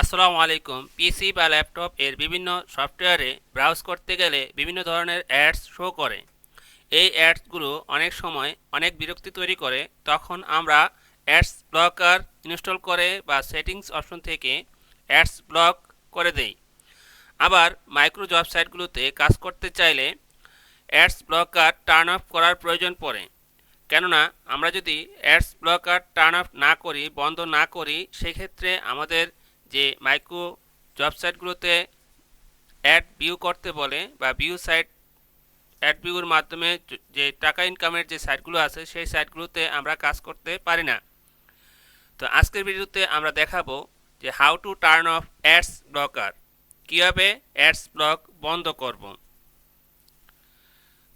আসসালামু আলাইকুম। পিসি বা ল্যাপটপ এর বিভিন্ন সফটওয়্যারে ব্রাউজ করতে গেলে বিভিন্ন ধরনের অ্যাডস শো করে। এই অ্যাডসগুলো অনেক সময় অনেক বিরক্তি তৈরি করে। তখন আমরা অ্যাডস ব্লকার ইনস্টল করে বা সেটিংস অপশন থেকে অ্যাডস ব্লক করে দেই। আবার মাইক্রো ওয়েবসাইটগুলোতে কাজ করতে চাইলে অ্যাডস ব্লকার টার্ন অফ করার প্রয়োজন পড়ে। কেননা আমরা যদি অ্যাডস ব্লকার টার্ন অফ না করি, বন্ধ না করি, সেক্ষেত্রে আমাদের যে মাইক্রো ওয়েবসাইটগুলোতে অ্যাড ভিউ করতে বলে বা ভিউ সাইট অ্যাড ভিউর মাধ্যমে যে টাকা ইনকামের যে সাইটগুলো আছে সেই সাইটগুলোতে আমরা কাজ করতে পারি না। তো আজকের ভিডিওতে আমরা দেখাবো যে how to turn off ads blocker, কীভাবে অ্যাডস ব্লক বন্ধ করব।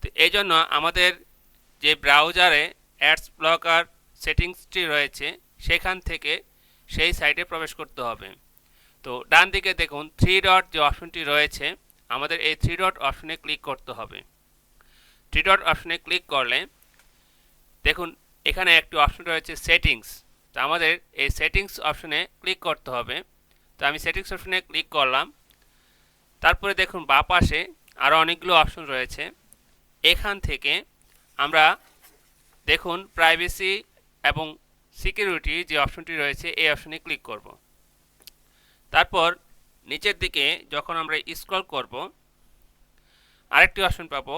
তো এই জন্য আমাদের যে ব্রাউজারে অ্যাডস ব্লকার সেটিংসটি রয়েছে সেখান থেকে সেই সাইটে প্রবেশ করতে হবে। তো ডান দিকে দেখুন থ্রি ডট যে অপশনটি রয়েছে, আমাদের এই থ্রি ডট অপশনে ক্লিক করতে হবে। থ্রি ডট অপশনে ক্লিক করলে দেখুন এখানে একটি অপশন রয়েছে সেটিংস। তো আমাদের এই সেটিংস অপশনে ক্লিক করতে হবে। তো আমি সেটিংস অপশনে ক্লিক করলাম। তারপরে দেখুন বাঁ পাশে আরও অনেকগুলো অপশন রয়েছে। এখান থেকে আমরা দেখুন প্রাইভেসি এবং সিকিউরিটি যে অপশনটি রয়েছে এই অপশনে ক্লিক করব। তারপর নিচের দিকে যখন আমরা স্ক্রল করব আরেকটি অপশন পাবো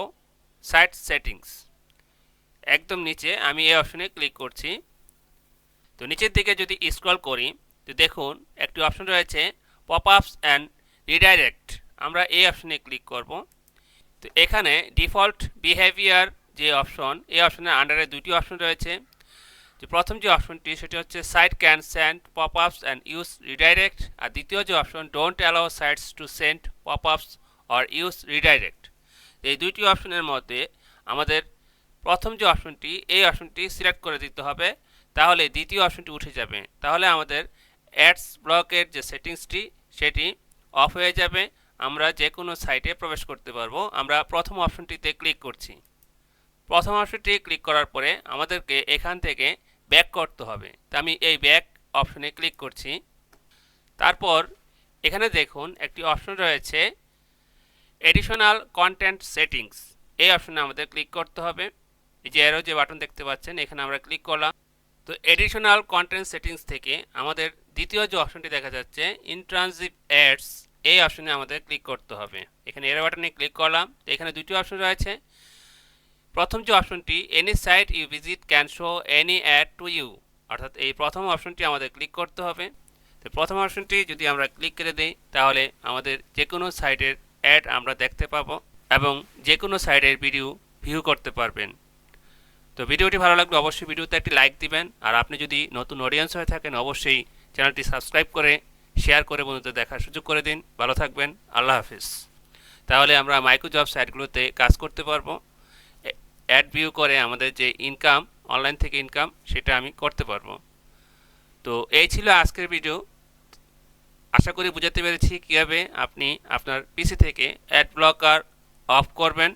সাইট সেটিংস। একদম নিচে আমি এই অপশনে ক্লিক করছি। তো নিচের দিকে যদি স্ক্রল করি তো দেখুন একটি অপশন রয়েছে পপ আপস অ্যান্ড রিডাইরেক্ট। আমরা এই অপশনে ক্লিক করব। তো এখানে ডিফল্ট বিহেভিয়ার যে অপশন, এই অপশনের আন্ডারে দুটি অপশন রয়েছে। যে প্রথম যে অপশনটি সেটি হচ্ছে site can send pop ups and use redirect, আর দ্বিতীয় যে option don't allow sites to send pop ups or use redirect. এই দুইটি অপশনের মধ্যে আমাদের প্রথম যে অপশনটি এই অপশনটি সিলেক্ট করে দিতে হবে, তাহলে দ্বিতীয় অপশনটি উঠে যাবে। তাহলে আমাদের অ্যাডস ব্লকের যে সেটিংসটি সেটি অফ হয়ে যাবে, আমরা যে কোনো সাইটে প্রবেশ করতে পারবো। আমরা প্রথম অপশনটিতে ক্লিক করছি। প্রথম অপশনটি ক্লিক করার পরে আমাদেরকে এখান থেকে ব্যাক করতে হবে। তো আমি এই ব্যাক অপশনে ক্লিক করছি। তারপর এখানে দেখুন একটি অপশন রয়েছে এডিশনাল কন্টেন্ট সেটিংস। এই অপশনে আমাদের ক্লিক করতে হবে। এই যে অ্যারো যে বাটন দেখতে পাচ্ছেন এখানে আমরা ক্লিক করলাম। তো এডিশনাল কন্টেন্ট সেটিংস থেকে আমাদের দ্বিতীয় যে অপশনটি দেখা যাচ্ছে ইন্ট্রানজিভ অ্যাডস, এই অপশনে আমাদের ক্লিক করতে হবে। এখানে অ্যারো বাটনে ক্লিক করলাম। তো এখানে দুটি অপশন রয়েছে। প্রথম যে অপশনটি any site you visit can show any ad to you, অর্থাৎ এই প্রথম অপশনটি আমাদের ক্লিক করতে হবে। তো প্রথম অপশনটি যদি আমরা ক্লিক করে দিই তাহলে আমাদের যে কোনো সাইটের অ্যাড আমরা দেখতে পাবো এবং যে কোনো সাইটের ভিডিও ভিউ করতে পারবেন। তো ভিডিওটি ভালো লাগলে অবশ্যই ভিডিওতে একটি লাইক দিবেন, আর আপনি যদি নতুন অডিয়েন্স হয়ে থাকেন অবশ্যই চ্যানেলটি সাবস্ক্রাইব করে শেয়ার করে বন্ধুদের দেখার সুযোগ করে দিন। ভালো থাকবেন, আল্লাহ হাফিজ। তাহলে আমরা মাইক্রো জব সাইটগুলোতে কাজ করতে পারবো। অ্যাড ভিউ করে আমাদের যে ইনকাম, অনলাইন থেকে ইনকাম, সেটা আমি করতে পারবো। তো এই ছিল আজকের ভিডিও। আশা করি বুঝাতে পেরেছি কীভাবে আপনি আপনার পিসি থেকে অ্যাড ব্লকার অফ করবেন।